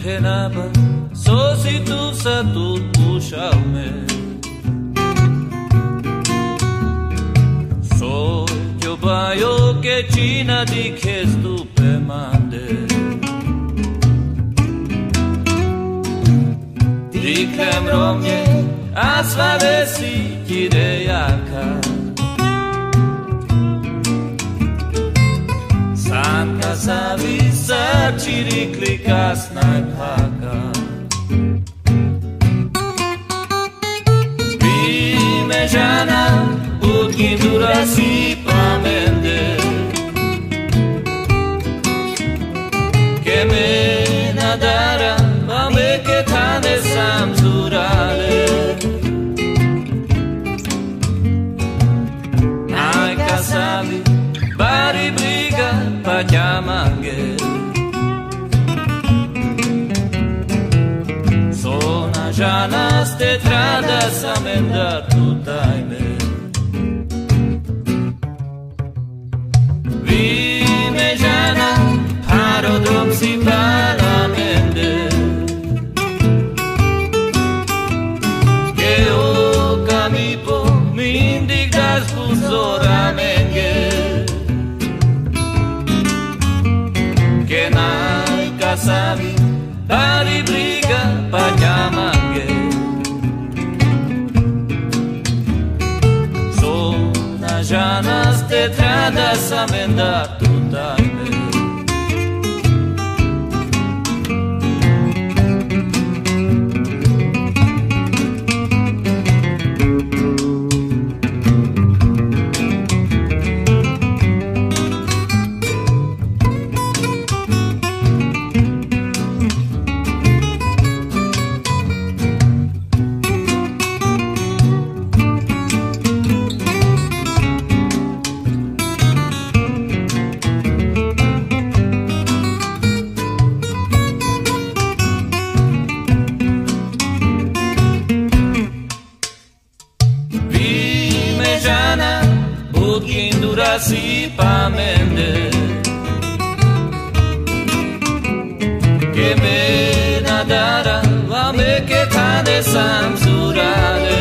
penaba so si tu sa tut puxaume so yo bayo que china dijes tu pe mande dikem romnie a svadesi kidejaka Sanka savisa chiriklikas najpaka Vimejana utkindura si pamende Que me nadara mame que tane samsurale Ai kasavi bari briga pajamange Sona janas tetradas amenda tutaime Vime jana parodom si palamende Que o camipo mindig das puzoramenge Que nai kasavi bari briga pajamange Sona janas tetradas amenda tutaime Si pamende Que me nadara Vame que tane samsurale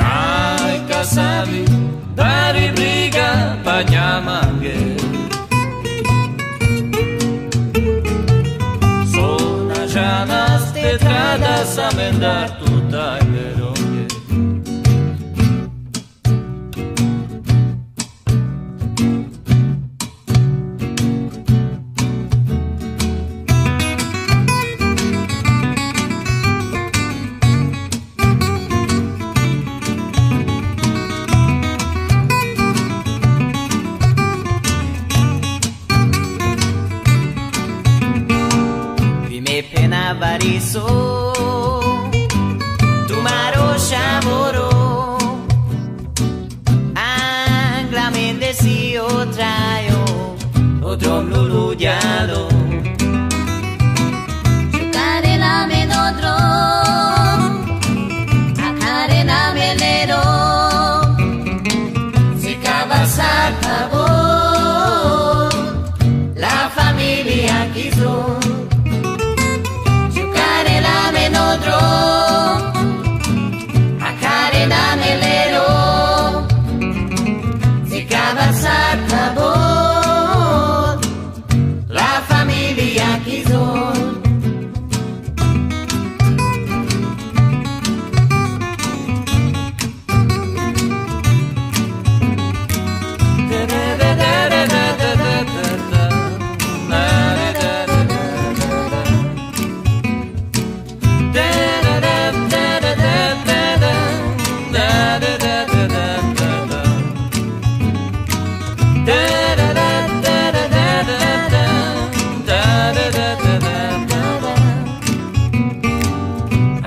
Nai kasavi Bari briga pajamange Sona janas tetradas amendar tutaime Variso, tu maro shamoro, angla mendesi otrayo, otro mluluyalo. Chucarela menodro, acarena melero, si cabazar favor, la familia quiso. Acarena melero Si cabazar favor La familia quiso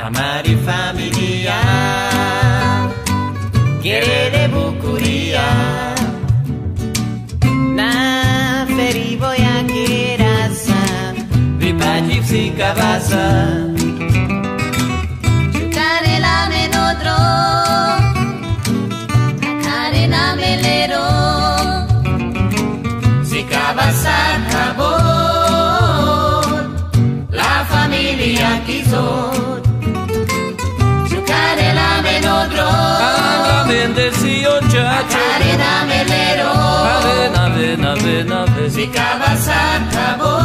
Amari familia Quiere de bucuría Na feri voy a querasa Vipa gypsy cabasa Chucarela menodro Acarena melero Si cabeza acabó, la familia quiso, su cadena menodro, bendecido chacho, cadena melero, ave, si cabeza acabó,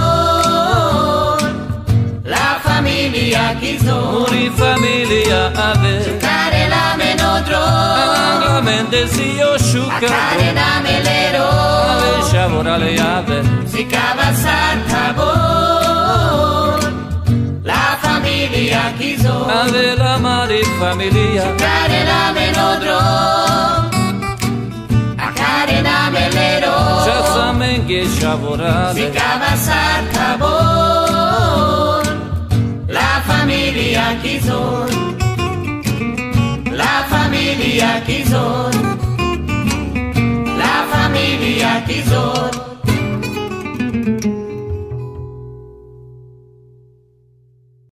la familia quiso, muri familia ave, cadena menodro, bendecido shuka, cadena melero, ave shavorale ave, si cabeza acabó, la familia quiso, ave la mari familia, cadena menodro, a cadena melero, chasamengue si shavorale, cabeza acabó, la familia quiso, la familia quiso.